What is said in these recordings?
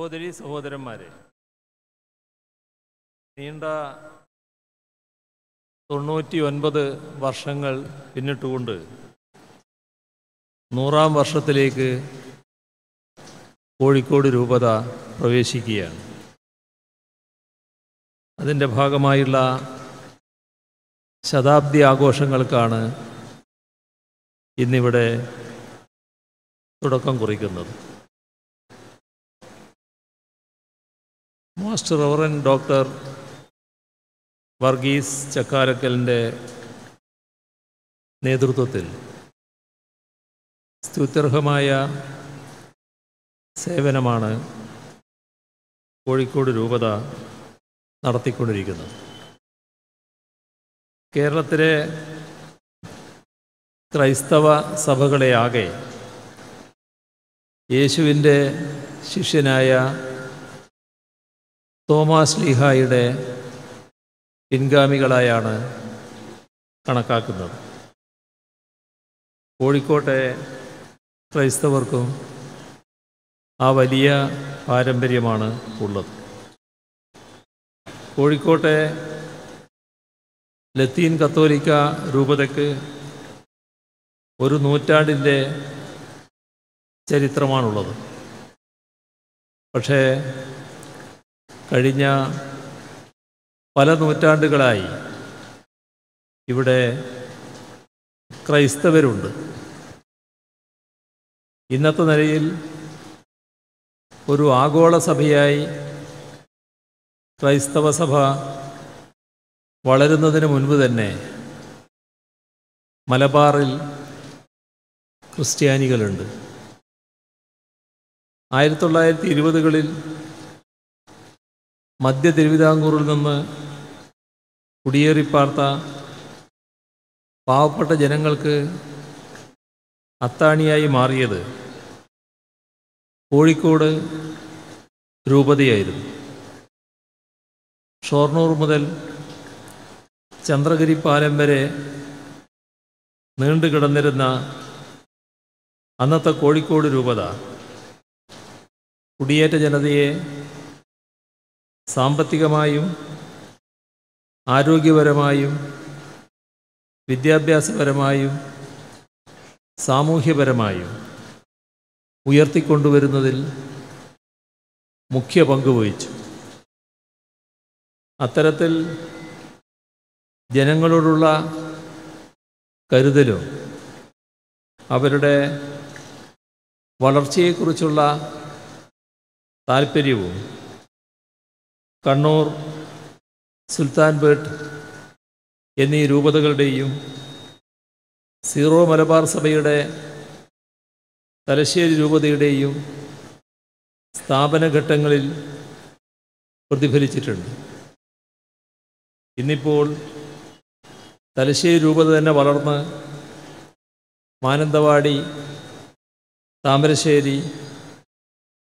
സഹോദരീ സഹോദരന്മാരെ, നീണ്ട 99 വർഷങ്ങൾ പിന്നിട്ടുകൊണ്ട് 100-ാം വർഷത്തിലേക്ക് കോഴിക്കോട് രൂപത പ്രവേശിക്കുകയാണ്. അതിൻ്റെ ഭാഗമായുള്ള ശതാബ്ദി ആഘോഷങ്ങൾക്കാണ് ഇന്നിവിടെ തുടക്കം കുറിക്കുന്നത്. മാസ്റ്റർ റവറൻ ഡോക്ടർ വർഗീസ് ചക്കാരക്കലിൻ്റെ നേതൃത്വത്തിൽ സ്തുത്യർഹമായ സേവനമാണ് കോഴിക്കോട് രൂപത നടത്തിക്കൊണ്ടിരിക്കുന്നത്. കേരളത്തിലെ ക്രൈസ്തവ സഭകളെയാകെ യേശുവിൻ്റെ ശിഷ്യനായ തോമാസ് ശ്ലീഹായുടെ പിൻഗാമികളായാണ് കണക്കാക്കുന്നത്. കോഴിക്കോട്ടെ ക്രൈസ്തവർക്കും ആ വലിയ പാരമ്പര്യമാണ് ഉള്ളത്. കോഴിക്കോട്ടെ ലത്തീൻ കത്തോലിക്ക രൂപതയ്ക്ക് ഒരു നൂറ്റാണ്ടിൻ്റെ ചരിത്രമാണുള്ളത്. പക്ഷേ കഴിഞ്ഞ പല നൂറ്റാണ്ടുകളായി ഇവിടെ ക്രൈസ്തവരുണ്ട്. ഇന്നത്തെ നിലയിൽ ഒരു ആഗോള സഭയായി ക്രൈസ്തവ സഭ വളരുന്നതിന് മുൻപ് തന്നെ മലബാറിൽ ക്രിസ്ത്യാനികളുണ്ട്. 1920-കളിൽ മധ്യ തിരുവിതാംകൂറിൽ നിന്ന് കുടിയേറിപ്പാർത്ത പാവപ്പെട്ട ജനങ്ങൾക്ക് അത്താണിയായി മാറിയത് കോഴിക്കോട് രൂപതയായിരുന്നു. ഷൊർണൂർ മുതൽ ചന്ദ്രഗിരി പാലം വരെ നീണ്ടുകിടന്നിരുന്ന അന്നത്തെ കോഴിക്കോട് രൂപത കുടിയേറ്റ ജനതയെ സാമ്പത്തികമായും ആരോഗ്യപരമായും വിദ്യാഭ്യാസപരമായും സാമൂഹ്യപരമായും ഉയർത്തിക്കൊണ്ടുവരുന്നതിൽ മുഖ്യ പങ്ക് വഹിച്ചു. അത്തരത്തിൽ ജനങ്ങളോടുള്ള കരുതലും അവരുടെ വളർച്ചയെക്കുറിച്ചുള്ള താൽപ്പര്യവും കണ്ണൂർ, സുൽത്താൻപേട്ട് എന്നീ രൂപതകളുടെയും സീറോ മലബാർ സഭയുടെ തലശ്ശേരി രൂപതയുടെയും സ്ഥാപനഘട്ടങ്ങളിൽ പ്രതിഫലിച്ചിട്ടുണ്ട്. ഇന്നിപ്പോൾ തലശ്ശേരി രൂപത തന്നെ വളർന്ന് മാനന്തവാടി, താമരശ്ശേരി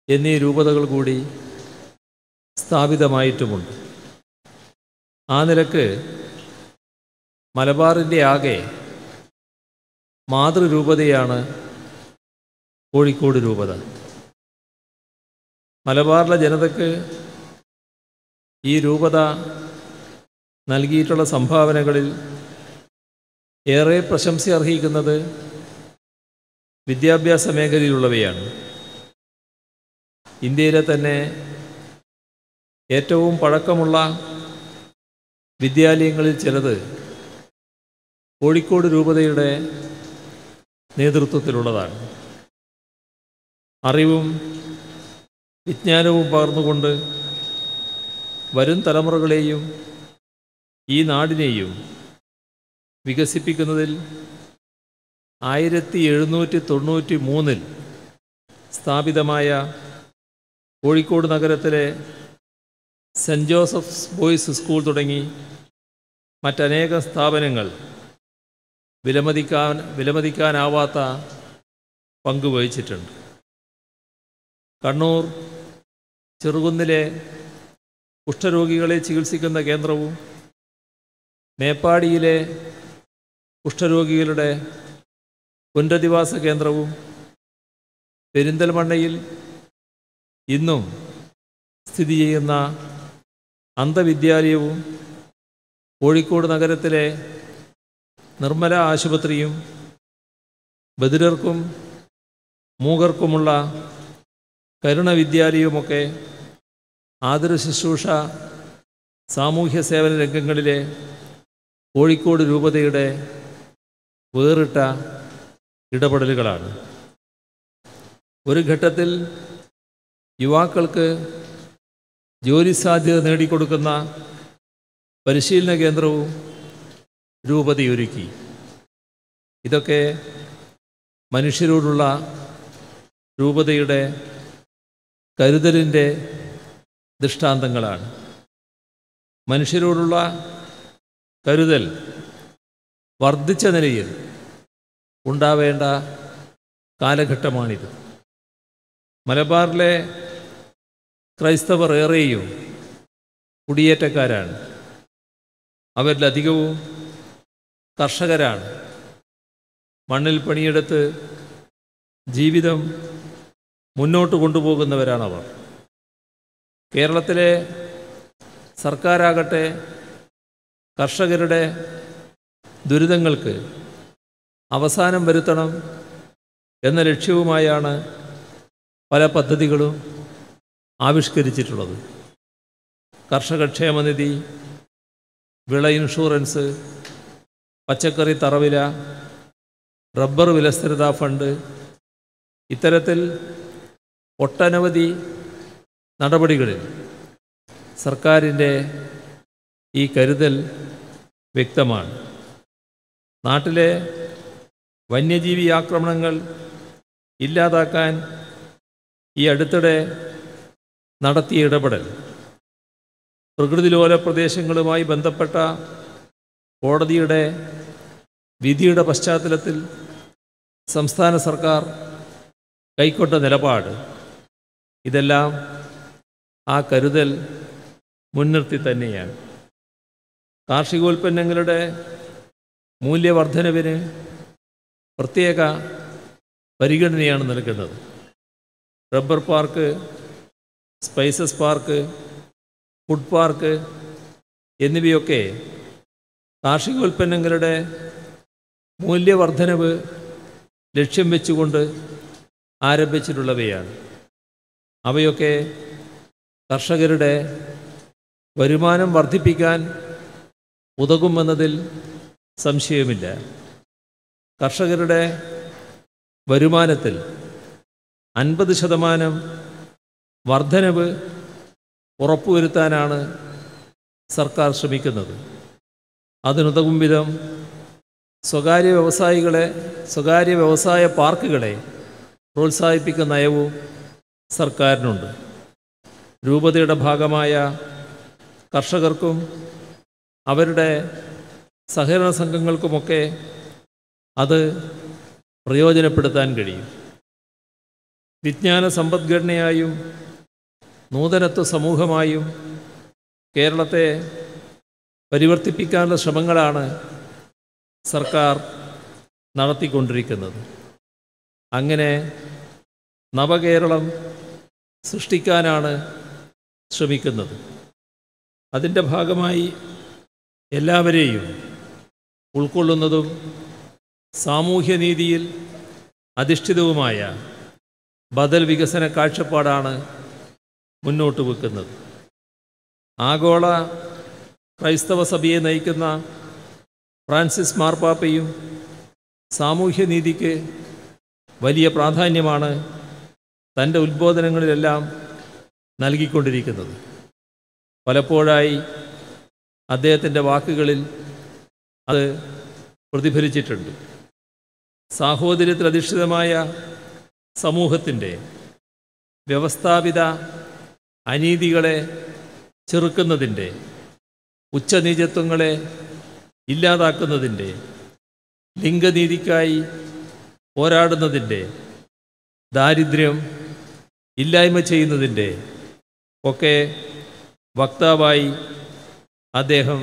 എന്നീ രൂപതകൾ കൂടി സ്ഥാപിതമായിട്ടുമുണ്ട്. ആ നിലക്ക് മലബാറിൻ്റെ ആകെ മാതൃരൂപതയാണ് കോഴിക്കോട് രൂപത. മലബാറിലെ ജനതയ്ക്ക് ഈ രൂപത നൽകിയിട്ടുള്ള സംഭാവനകളിൽ ഏറെ പ്രശംസ അർഹിക്കുന്നത് വിദ്യാഭ്യാസ മേഖലയിലുള്ളവയാണ്. ഇന്ത്യയിലെ തന്നെ ഏറ്റവും പഴക്കമുള്ള വിദ്യാലയങ്ങളിൽ ചിലത് കോഴിക്കോട് രൂപതയുടെ നേതൃത്വത്തിലുള്ളതാണ്. അറിവും വിജ്ഞാനവും പകർന്നുകൊണ്ട് വരും തലമുറകളെയും ഈ നാടിനെയും വികസിപ്പിക്കുന്നതിൽ 1793-ൽ സ്ഥാപിതമായ കോഴിക്കോട് നഗരത്തിലെ സെൻറ്റ് ജോസഫ്സ് ബോയ്സ് സ്കൂൾ തുടങ്ങി മറ്റനേകം സ്ഥാപനങ്ങൾ വിലമതിക്കാനാവാത്ത പങ്ക് വഹിച്ചിട്ടുണ്ട്. കണ്ണൂർ ചെറുകുന്നിലെ കുഷ്ഠരോഗികളെ ചികിത്സിക്കുന്ന കേന്ദ്രവും മേപ്പാടിയിലെ കുഷ്ഠരോഗികളുടെ പുനരധിവാസ കേന്ദ്രവും പെരിന്തൽമണ്ണയിൽ ഇന്നും സ്ഥിതി ചെയ്യുന്ന അന്ധവിദ്യാലയവും കോഴിക്കോട് നഗരത്തിലെ നിർമ്മല ആശുപത്രിയും ബധിരർക്കും മൂകർക്കുമുള്ള കരുണ വിദ്യാലയവുമൊക്കെ ആതുര ശുശ്രൂഷ സാമൂഹ്യ സേവന രംഗങ്ങളിലെ കോഴിക്കോട് രൂപതയുടെ വേറിട്ട ഇടപെടലുകളാണ്. ഒരു ഘട്ടത്തിൽ യുവാക്കൾക്ക് ജോലി സാധ്യത നേടിക്കൊടുക്കുന്ന പരിശീലന കേന്ദ്രവും രൂപതയൊരുക്കി. ഇതൊക്കെ മനുഷ്യരോടുള്ള രൂപതയുടെ കരുതലിൻ്റെ ദൃഷ്ടാന്തങ്ങളാണ്. മനുഷ്യരോടുള്ള കരുതൽ വർദ്ധിച്ച നിലയിൽ ഉണ്ടാവേണ്ട കാലഘട്ടമാണിത്. മലബാറിലെ ക്രൈസ്തവർ ഏറെയും കുടിയേറ്റക്കാരാണ്. അവരിലധികവും കർഷകരാണ്. മണ്ണിൽ പണിയെടുത്ത് ജീവിതം മുന്നോട്ട് കൊണ്ടുപോകുന്നവരാണവർ. കേരളത്തിലെ സർക്കാരാകട്ടെ കർഷകരുടെ ദുരിതങ്ങൾക്ക് അവസാനം വരുത്തണം എന്ന ലക്ഷ്യവുമായാണ് പല പദ്ധതികളും ആവിഷ്കരിച്ചിട്ടുള്ളത്. കർഷക ക്ഷേമനിധി, വിള ഇൻഷുറൻസ്, പച്ചക്കറി തറവില, റബ്ബർ വിലസ്ഥിരതാ ഫണ്ട്, ഇത്തരത്തിൽ ഒട്ടനവധി നടപടികളിൽ സർക്കാരിൻ്റെ ഈ കരുതൽ വ്യക്തമാണ്. നാട്ടിലെ വന്യജീവി ആക്രമണങ്ങൾ ഇല്ലാതാക്കാൻ ഈ അടുത്തിടെ നടത്തിയ ഇടപെടൽ, പ്രകൃതിലോല പ്രദേശങ്ങളുമായി ബന്ധപ്പെട്ട കോടതിയുടെ വിധിയുടെ പശ്ചാത്തലത്തിൽ സംസ്ഥാന സർക്കാർ കൈക്കൊണ്ട നിലപാട്, ഇതെല്ലാം ആ കരുതൽ മുൻനിർത്തി തന്നെയാണ്. കാർഷികോൽപ്പന്നങ്ങളുടെ മൂല്യവർദ്ധനവിന് പ്രത്യേക പരിഗണനയാണ് നൽകുന്നത്. Rubber park, spices park, food park എന്നിവയൊക്കെ കാർഷികോൽപ്പന്നങ്ങളുടെ മൂല്യവർദ്ധനവ് ലക്ഷ്യം വെച്ചുകൊണ്ട് ആരംഭിച്ചിട്ടുള്ളവയാണ്. അവയൊക്കെ കർഷകരുടെ വരുമാനം വർദ്ധിപ്പിക്കാൻ ഉതകുമെന്നതിൽ സംശയമില്ല. കർഷകരുടെ വരുമാനത്തിൽ 50% വർധനവ് ഉറപ്പുവരുത്താനാണ് സർക്കാർ ശ്രമിക്കുന്നത്. അതിനുതകും വിധം സ്വകാര്യ വ്യവസായ പാർക്കുകളെ പ്രോത്സാഹിപ്പിക്കുന്ന നയവും സർക്കാരിനുണ്ട്. രൂപതയുടെ ഭാഗമായ കർഷകർക്കും അവരുടെ സഹകരണ സംഘങ്ങൾക്കുമൊക്കെ അത് പ്രയോജനപ്പെടുത്താൻ കഴിയും. വിജ്ഞാന സമ്പദ്ഘടനയായും നൂതനത്വ സമൂഹമായും കേരളത്തെ പരിവർത്തിപ്പിക്കാനുള്ള ശ്രമങ്ങളാണ് സർക്കാർ നടത്തിക്കൊണ്ടിരിക്കുന്നത്. അങ്ങനെ നവകേരളം സൃഷ്ടിക്കാനാണ് ശ്രമിക്കുന്നത്. അതിൻ്റെ ഭാഗമായി എല്ലാവരെയും ഉൾക്കൊള്ളുന്നതും സാമൂഹ്യനീതിയിൽ അധിഷ്ഠിതവുമായ ബദൽ വികസന കാഴ്ചപ്പാടാണ് മുന്നോട്ട് വെക്കുന്നത്. ആഗോള ക്രൈസ്തവ സഭയെ നയിക്കുന്ന ഫ്രാൻസിസ് മാർപ്പാപ്പയും സാമൂഹ്യനീതിക്ക് വലിയ പ്രാധാന്യമാണ് തൻ്റെ ഉദ്ബോധനങ്ങളിലെല്ലാം നൽകിക്കൊണ്ടിരിക്കുന്നത്. പലപ്പോഴായി അദ്ദേഹത്തിൻ്റെ വാക്കുകളിൽ അത് പ്രതിഫലിച്ചിട്ടുണ്ട്. സാഹോദര്യത്തിലധിഷ്ഠിതമായ സമൂഹത്തിൻ്റെ വ്യവസ്ഥാപിത അനീതികളെ ചെറുക്കുന്നതിൻ്റെ, ഉച്ചനീചത്വങ്ങളെ ഇല്ലാതാക്കുന്നതിൻ്റെ, ലിംഗനീതിക്കായി പോരാടുന്നതിൻ്റെ, ദാരിദ്ര്യം ഇല്ലായ്മ ചെയ്യുന്നതിൻ്റെ ഒക്കെ വക്താവായി അദ്ദേഹം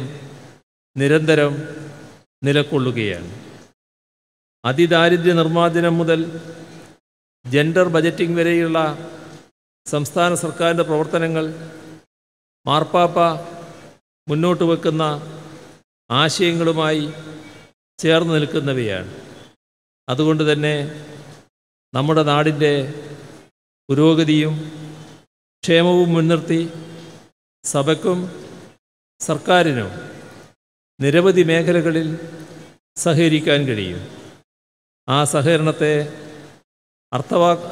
നിരന്തരം നിലകൊള്ളുകയാണ്. അതിദാരിദ്ര്യ നിർമ്മാർജ്ജനം മുതൽ ജെൻഡർ ബജറ്റിംഗ് വരെയുള്ള സംസ്ഥാന സർക്കാരിൻ്റെ പ്രവർത്തനങ്ങൾ മാർപ്പാപ്പ മുന്നോട്ട് വെക്കുന്ന ആശയങ്ങളുമായി ചേർന്ന് നിൽക്കുന്നവയാണ്. അതുകൊണ്ട് തന്നെ നമ്മുടെ നാടിൻ്റെ പുരോഗതിയും ക്ഷേമവും മുൻനിർത്തി സഭയ്ക്കും സർക്കാരിനും നിരവധി മേഖലകളിൽ സഹകരിക്കാൻ കഴിയും. ആ സഹകരണത്തെ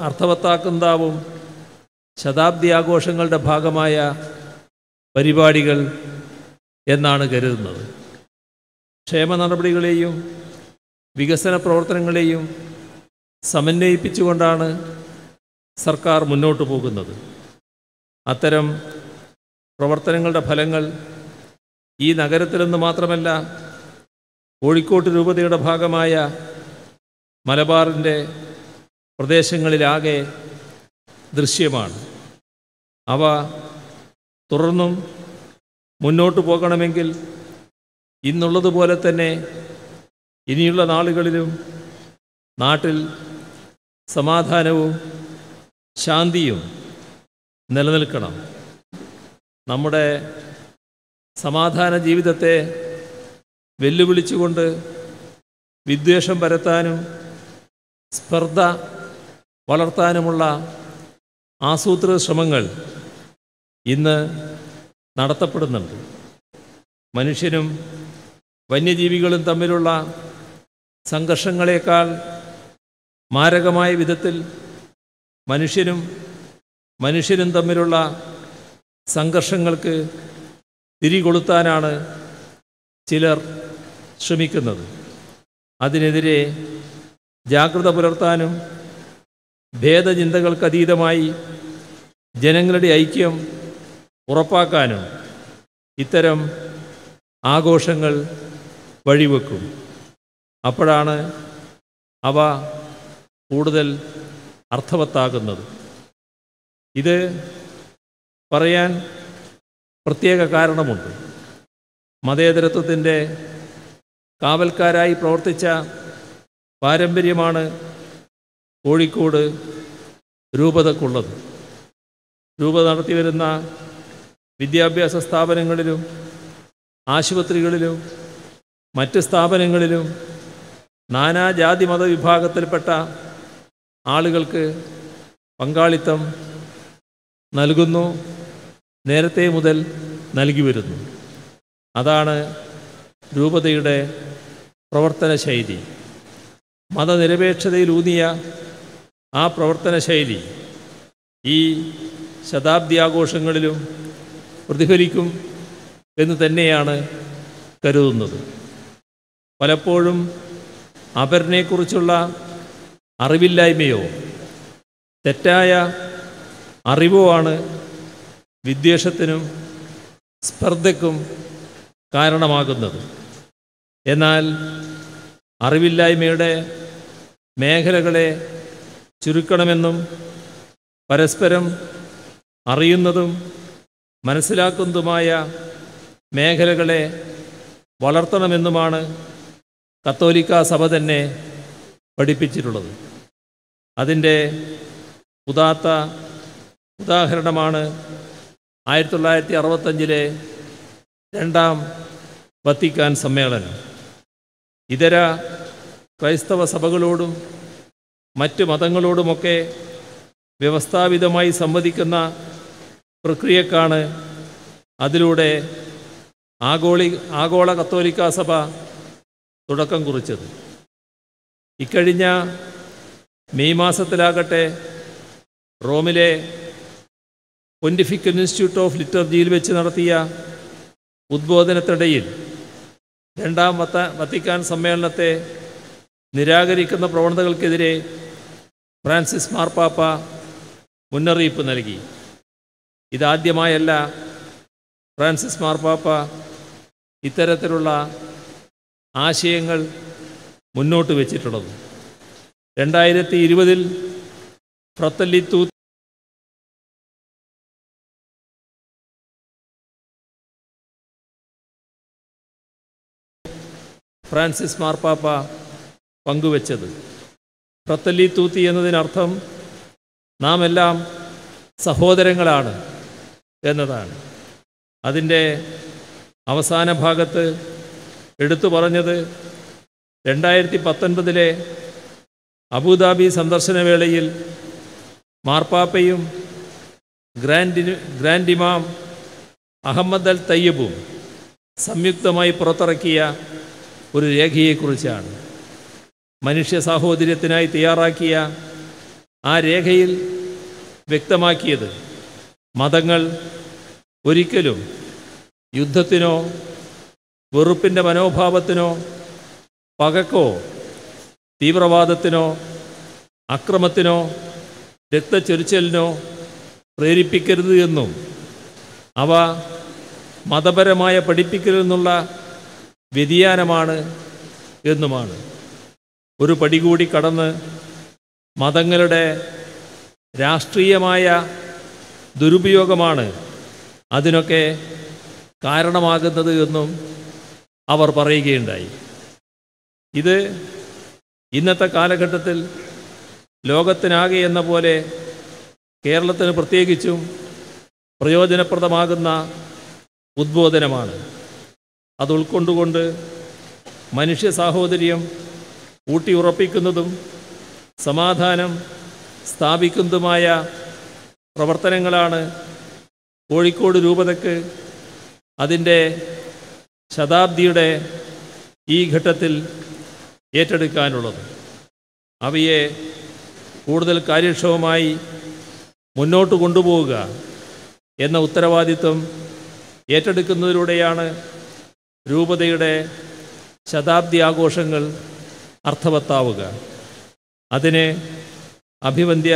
അർത്ഥവത്താക്കുന്നതാവും ശതാബ്ദി ആഘോഷങ്ങളുടെ ഭാഗമായ പരിപാടികൾ എന്നാണ് കരുതുന്നത്. ക്ഷേമ നടപടികളെയും വികസന പ്രവർത്തനങ്ങളെയും സമന്വയിപ്പിച്ചുകൊണ്ടാണ് സർക്കാർ മുന്നോട്ട് പോകുന്നത്. അത്തരം പ്രവർത്തനങ്ങളുടെ ഫലങ്ങൾ ഈ നഗരത്തിലെന്ന് മാത്രമല്ല, കോഴിക്കോട് രൂപതയുടെ ഭാഗമായ മലബാറിൻ്റെ പ്രദേശങ്ങളിലാകെ ദൃശ്യമാണ്. അവ തുടർന്നും മുന്നോട്ട് പോകണമെങ്കിൽ ഇന്നുള്ളതുപോലെ തന്നെ ഇനിയുള്ള നാളുകളിലും നാട്ടിൽ സമാധാനവും ശാന്തിയും നിലനിൽക്കണം. നമ്മുടെ സമാധാന ജീവിതത്തെ വെല്ലുവിളിച്ചുകൊണ്ട് വിദ്വേഷം പരത്താനും സ്പർദ്ധ വളർത്താനുമുള്ള ആസൂത്രിത ശ്രമങ്ങൾ ഇന്ന് നടത്തപ്പെടുന്നുണ്ട്. മനുഷ്യനും വന്യജീവികളും തമ്മിലുള്ള സംഘർഷങ്ങളേക്കാൾ മാരകമായ വിധത്തിൽ മനുഷ്യനും തമ്മിലുള്ള സംഘർഷങ്ങൾക്ക് തിരികൊളുത്താനാണ് ചിലർ ശ്രമിക്കുന്നത്. അതിനെതിരെ ജാഗ്രത പുലർത്താനും ഭേദചിന്തകൾക്കതീതമായി ജനങ്ങളുടെ ഐക്യം ഉറപ്പാക്കാനും ഇത്തരം ആഘോഷങ്ങൾ വഴിവെക്കും. അപ്പോഴാണ് അവ കൂടുതൽ അർത്ഥവത്താകുന്നത്. ഇത് പറയാൻ പ്രത്യേക കാരണമുണ്ട്. മതേതരത്വത്തിൻ്റെ കാവൽക്കാരായി പ്രവർത്തിച്ച പാരമ്പര്യമാണ് കോഴിക്കോട് രൂപതക്കുള്ളത്. രൂപത നടത്തിവരുന്ന വിദ്യാഭ്യാസ സ്ഥാപനങ്ങളിലും ആശുപത്രികളിലും മറ്റ് സ്ഥാപനങ്ങളിലും നാനാജാതി മതവിഭാഗത്തിൽപ്പെട്ട ആളുകൾക്ക് പങ്കാളിത്തം നൽകുന്നു, നേരത്തെ മുതൽ നൽകി വരുന്നു. അതാണ് രൂപതയുടെ പ്രവർത്തന ശൈലി. മതനിരപേക്ഷതയിലൂന്നിയ ആ പ്രവർത്തന ശൈലി ഈ ശതാബ്ദി ആഘോഷങ്ങളിലും പ്രതിഫലിക്കും എന്ന് തന്നെയാണ് കരുതുന്നത്. പലപ്പോഴും അപരനെക്കുറിച്ചുള്ള അറിവില്ലായ്മയോ തെറ്റായ അറിവോ ആണ് വിദ്വേഷത്തിനും സ്പർദ്ധയ്ക്കും കാരണമാകുന്നത്. എന്നാൽ അറിവില്ലായ്മയുടെ മേഖലകളെ ചുരുക്കണമെന്നും പരസ്പരം അറിയുന്നതും മനസ്സിലാക്കുന്നതുമായ മേഖലകളെ വളർത്തണമെന്നുമാണ് കത്തോലിക്കാ സഭ തന്നെ പഠിപ്പിച്ചിട്ടുള്ളത്. അതിൻ്റെ ഉദാത്ത ഉദാഹരണമാണ് 1965 രണ്ടാം വത്തിക്കാൻ സമ്മേളനം. ഇതര ക്രൈസ്തവ സഭകളോടും മറ്റ് മതങ്ങളോടുമൊക്കെ വ്യവസ്ഥാപിതമായി സംവദിക്കുന്ന പ്രക്രിയക്കാണ് അതിലൂടെ ആഗോള കത്തോലിക്കാ സഭ തുടക്കം കുറിച്ചത്. ഇക്കഴിഞ്ഞ മെയ് മാസത്തിലാകട്ടെ റോമിലെ പൊന്റിഫിക്കൽ ഇൻസ്റ്റിറ്റ്യൂട്ട് ഓഫ് ലിറ്റർജിയിൽ വെച്ച് നടത്തിയ ഉദ്ബോധനത്തിനിടയിൽ രണ്ടാം വത്തിക്കാൻ സമ്മേളനത്തെ നിരാകരിക്കുന്ന പ്രവണതകൾക്കെതിരെ ഫ്രാൻസിസ് മാർപ്പാപ്പ മുന്നറിയിപ്പ് നൽകി. ഇതാദ്യമായല്ല ഫ്രാൻസിസ് മാർപ്പാപ്പ ഇത്തരത്തിലുള്ള ആശയങ്ങൾ മുന്നോട്ട് വച്ചിട്ടുള്ളത്. 2020 ഫ്രatelli tutti ഫ്രാൻസിസ് മാർപ്പാപ്പ പങ്കുവച്ചത്. ഫ്രatelli tutti എന്നതിനർത്ഥം നാം എല്ലാം സഹോദരങ്ങളാണ് എന്നതാണ്. അതിൻ്റെ അവസാന ഭാഗത്ത് എടുത്തു പറഞ്ഞത് 2019 അബുദാബി സന്ദർശന വേളയിൽ മാർപ്പാപ്പയും ഗ്രാൻഡ് ഇമാം അഹമ്മദ് അൽ തയ്യബും സംയുക്തമായി പുറത്തിറക്കിയ ഒരു രേഖയെക്കുറിച്ചാണ്. മനുഷ്യ സാഹോദര്യത്തിനായി തയ്യാറാക്കിയ ആ രേഖയിൽ വ്യക്തമാക്കിയത് മതങ്ങൾ ഒരിക്കലും യുദ്ധത്തിനോ വെറുപ്പിൻ്റെ മനോഭാവത്തിനോ പകക്കോ തീവ്രവാദത്തിനോ അക്രമത്തിനോ രക്തച്ചൊരിച്ചിലിനോ പ്രേരിപ്പിക്കരുത് എന്നും അവ മതപരമായ പഠിപ്പിക്കലിൽ നിന്നുള്ള വ്യതിയാനമാണ് എന്നുമാണ്. ഒരു പടി കൂടി കടന്ന് മതങ്ങളുടെ രാഷ്ട്രീയമായ ദുരുപയോഗമാണ് അതിനൊക്കെ കാരണമാകുന്നത് എന്നും അവർ പറയുകയുണ്ടായി. ഇത് ഇന്നത്തെ കാലഘട്ടത്തിൽ ലോകത്തിനാകെ എന്ന പോലെ കേരളത്തിന് പ്രത്യേകിച്ചും പ്രയോജനപ്രദമാകുന്ന ഉദ്ബോധനമാണ്. അത് ഉൾക്കൊണ്ടുകൊണ്ട് മനുഷ്യ സാഹോദര്യം ഊട്ടിയുറപ്പിക്കുന്നതും സമാധാനം സ്ഥാപിക്കുന്നതുമായ പ്രവർത്തനങ്ങളാണ് കോഴിക്കോട് രൂപതയ്ക്ക് അതിൻ്റെ ശതാബ്ദിയുടെ ഈ ഘട്ടത്തിൽ ഏറ്റെടുക്കാനുള്ളത്. അവയെ കൂടുതൽ കാര്യക്ഷമമായി മുന്നോട്ട് കൊണ്ടുപോവുക എന്ന ഉത്തരവാദിത്വം ഏറ്റെടുക്കുന്നതിലൂടെയാണ് രൂപതയുടെ ശതാബ്ദി ആഘോഷങ്ങൾ അർത്ഥവത്താവുക. അതിന് അഭിവന്ദ്യ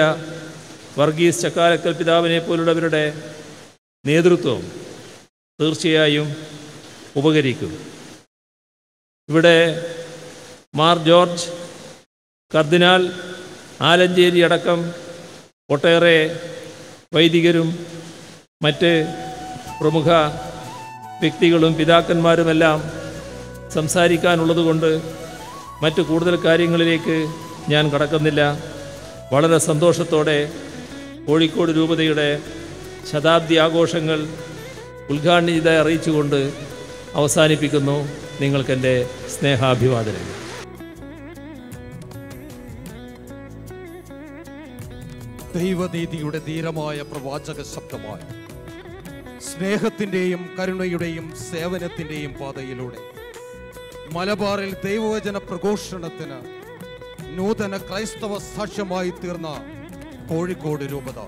വർഗീസ് ചക്കാലക്കൽ പിതാവിനെ പോലുള്ളവരുടെ നേതൃത്വം തീർച്ചയായും ഉപകരിക്കും. ഇവിടെ മാർ ജോർജ് കർദിനാൾ ആലഞ്ചേരി അടക്കം ഒട്ടേറെ വൈദികരും മറ്റ് പ്രമുഖ വ്യക്തികളും പിതാക്കന്മാരുമെല്ലാം സംസാരിക്കാനുള്ളതുകൊണ്ട് മറ്റ് കൂടുതൽ കാര്യങ്ങളിലേക്ക് ഞാൻ കടക്കുന്നില്ല. വളരെ സന്തോഷത്തോടെ കോഴിക്കോട് രൂപതയുടെ ശതാബ്ദി ആഘോഷങ്ങൾ ഉദ്ഘാടനം ചെയ്തായി അറിയിച്ചുകൊണ്ട് അവസാനിപ്പിക്കുന്നു. നിങ്ങൾക്കെൻ്റെ സ്നേഹാഭിവാദനങ്ങൾ. ദൈവനീതിയുടെ ധീരമായ പ്രവാചക ശബ്ദമായ സ്നേഹത്തിൻ്റെയും കരുണയുടെയും സേവനത്തിൻ്റെയും പാതയിലൂടെ മലബാറിൽ ദൈവവചന പ്രഘോഷണത്തിന് നൂതന ക്രൈസ്തവ സാക്ഷ്യമായി തീർന്ന കോഴിക്കോട് രൂപത